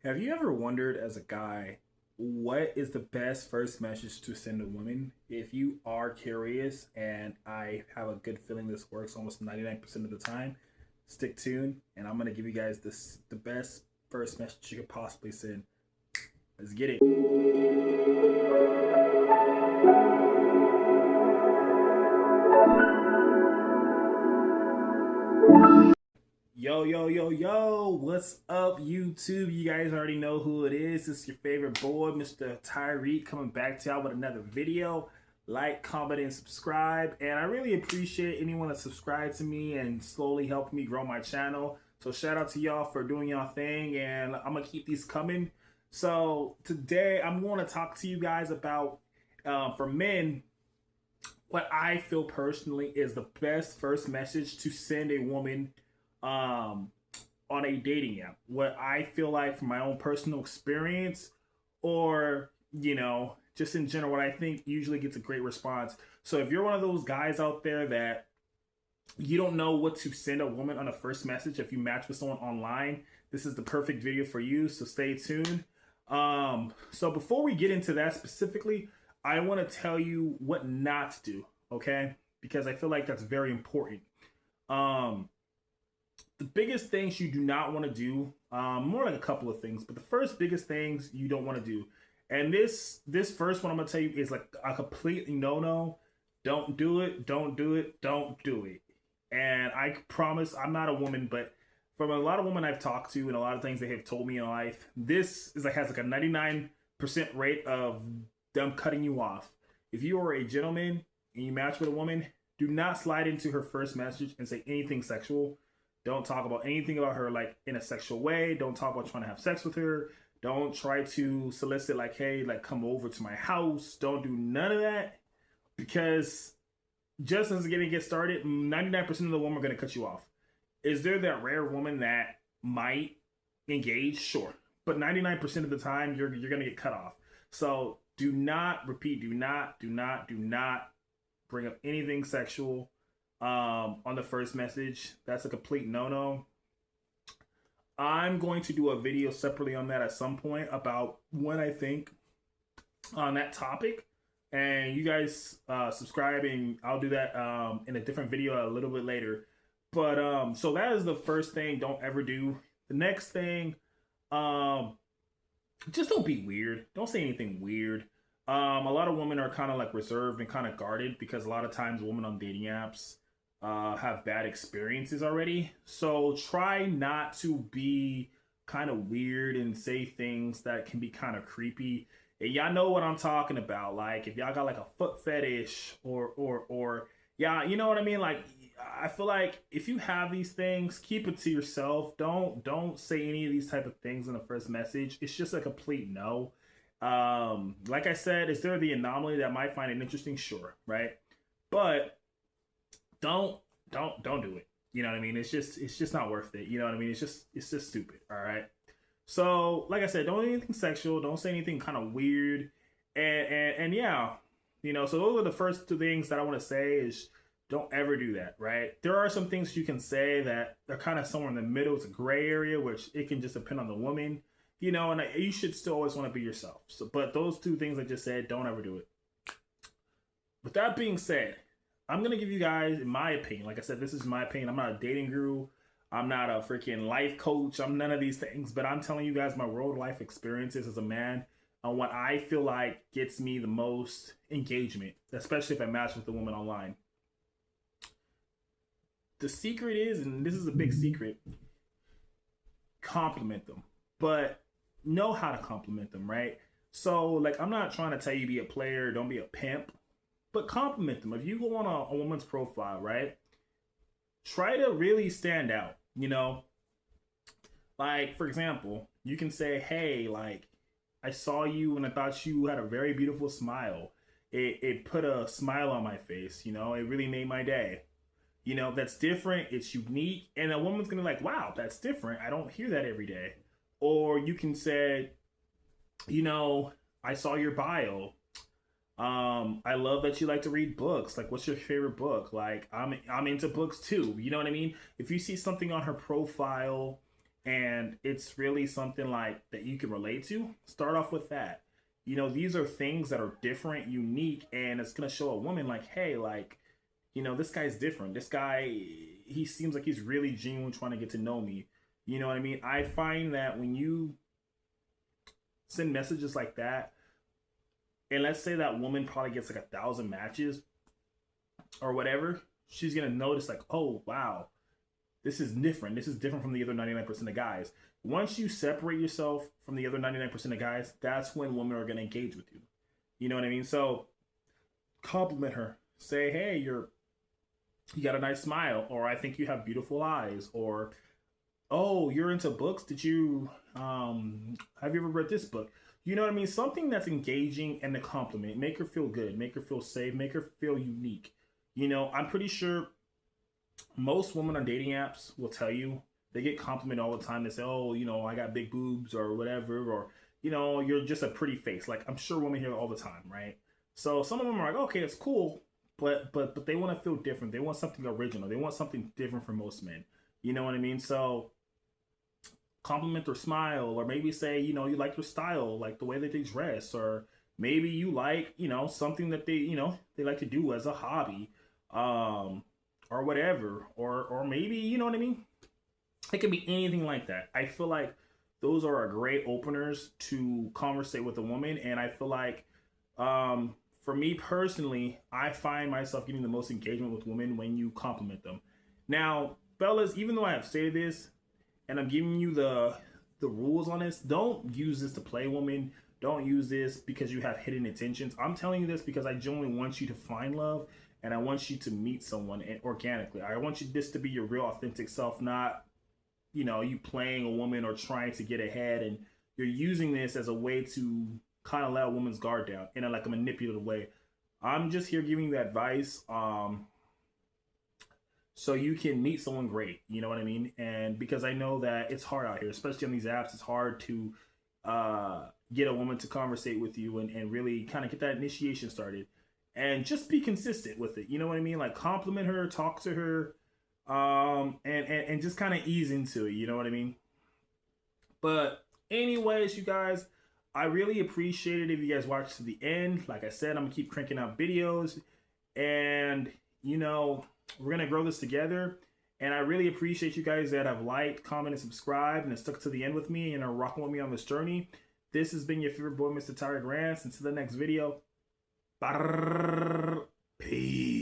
Have you ever wondered as a guy what is the best first message to send a woman? If you are curious, and I have a good feeling this works almost 99% of the time, stick tuned and I'm going to give you guys the best first message you could possibly send. Let's get it. Yo, yo, yo, yo, what's up, YouTube? You guys already know who it is. It's your favorite boy, Mr. Tyreek, coming back to y'all with another video. Like, comment, and subscribe. And I really appreciate anyone that subscribed to me and slowly helped me grow my channel. So shout out to y'all for doing y'all thing, and I'm gonna keep these coming. So today I'm going to talk to you guys about, for men, what I feel personally is the best first message to send a woman um, on a dating app. What I feel like from my own personal experience, or just in general, what I think usually gets a great response. So if you're one of those guys out there that you don't know what to send a woman on a first message, if you match with someone online, this is the perfect video for you. So stay tuned. So before we get into that specifically, I want to tell you what not to do, okay? Because I feel like that's very important. Um, the biggest things you do not want to do, more like a couple of things, but the first biggest things you don't want to do, and this first one I'm gonna tell you is like a complete no. Don't do it. Don't do it. Don't do it. And I promise I'm not a woman, but from a lot of women I've talked to and a lot of things they have told me in life, this is like has like a 99% rate of them cutting you off. If you are a gentleman and you match with a woman, do not slide into her first message and say anything sexual. Don't talk about anything about her like in a sexual way. Don't talk about trying to have sex with her. Don't try to solicit like, hey, like come over to my house. Don't do none of that, because just as it's gonna get started, 99% of the women are gonna cut you off. Is there that rare woman that might engage? Sure, but 99% of the time you're gonna get cut off. So do not repeat. Do not bring up anything sexual on the first message. That's a complete no. I'm going to do a video separately on that at some point about what I think on that topic. And you guys subscribe, and I'll do that in a different video a little bit later. But so that is the first thing don't ever do. The next thing, um, just don't be weird. Don't say anything weird. A lot of women are kind of like reserved and kind of guarded because a lot of times women on dating apps have bad experiences already. So try not to be kind of weird and say things that can be kind of creepy. And y'all know what I'm talking about. Like if y'all got like a foot fetish or yeah, you know what I mean? Like I feel like if you have these things, keep it to yourself. Don't say any of these type of things in the first message. It's just a complete no. Like I said, is there the anomaly that might find it interesting? Sure, right? But don't don't do it. You know what I mean? It's just not worth it. You know what I mean? It's just stupid. All right. So like I said, don't do anything sexual. Don't say anything kind of weird. And yeah, So those are the first two things that I want to say is don't ever do that. Right? There are some things you can say that they're kind of somewhere in the middle. It's a gray area, which it can just depend on the woman. And you should still always want to be yourself. So, but those two things I just said, don't ever do it. With that being said, I'm gonna give you guys, in my opinion, like I said, this is my opinion. I'm not a dating guru. I'm not a freaking life coach. I'm none of these things, but I'm telling you guys my world life experiences as a man on what I feel like gets me the most engagement, especially if I match with a woman online. The secret is, and this is a big secret, compliment them, but know how to compliment them, right? So, like, I'm not trying to tell you be a player, don't be a pimp, but compliment them. If you go on a woman's profile, right? Try to really stand out, Like, for example, you can say, hey, like, I saw you and I thought you had a very beautiful smile. It put a smile on my face, It really made my day. That's different. It's unique. And a woman's going to be like, wow, that's different. I don't hear that every day. Or you can say, I saw your bio. I love that you like to read books. Like, what's your favorite book? Like, I'm into books too. You know what I mean? If you see something on her profile and it's really something like that you can relate to, start off with that. You know, these are things that are different, unique, and it's gonna show a woman like, hey, like, you know, this guy's different. This guy, he seems like he's really genuine trying to get to know me. You know what I mean? I find that when you send messages like that, and let's say that woman probably gets like 1,000 matches or whatever, she's gonna notice like, oh wow, this is different. This is different from the other 99% of guys. Once you separate yourself from the other 99% of guys, that's when women are gonna engage with you. You know what I mean? So compliment her. Say, hey, you got a nice smile, or I think you have beautiful eyes, or oh, you're into books. Did you have you ever read this book? You know what I mean? Something that's engaging and a compliment. Make her feel good, make her feel safe, make her feel unique. You know, I'm pretty sure most women on dating apps will tell you they get complimented all the time. They say, oh, you know, I got big boobs or whatever, or you know, you're just a pretty face. Like I'm sure women hear it all the time, right? So some of them are like, okay, it's cool, but they want to feel different. They want something original. They want something different from most men. You know what I mean? So compliment their smile, or maybe say, you know, you like their style, like the way that they dress, or maybe you like, you know, something that they, you know, they like to do as a hobby, um, or whatever, or maybe, you know what I mean? It can be anything like that. I feel like those are a great openers to conversate with a woman, and I feel like, for me personally, I find myself getting the most engagement with women when you compliment them. Now, fellas, even though I have stated this, and I'm giving you the rules on this. Don't use this to play women. Don't use this because you have hidden intentions. I'm telling you this because I genuinely want you to find love, and I want you to meet someone organically. I want you this to be your real authentic self, not, you know, you playing a woman or trying to get ahead, and you're using this as a way to kind of let a woman's guard down in a like a manipulative way. I'm just here giving you advice. So you can meet someone great, you know what I mean? And because I know that it's hard out here, especially on these apps, it's hard to get a woman to conversate with you and really kind of get that initiation started, and just be consistent with it. You know what I mean? Like compliment her, talk to her, and just kind of ease into it. You know what I mean? But anyways, you guys, I really appreciate it if you guys watch to the end. Like I said, I'm gonna keep cranking out videos, and you know, we're gonna grow this together. And I really appreciate you guys that have liked, commented, subscribed, and have stuck to the end with me and are rocking with me on this journey. This has been your favorite boy, Mr. Tyrick Rants. Until the next video, peace.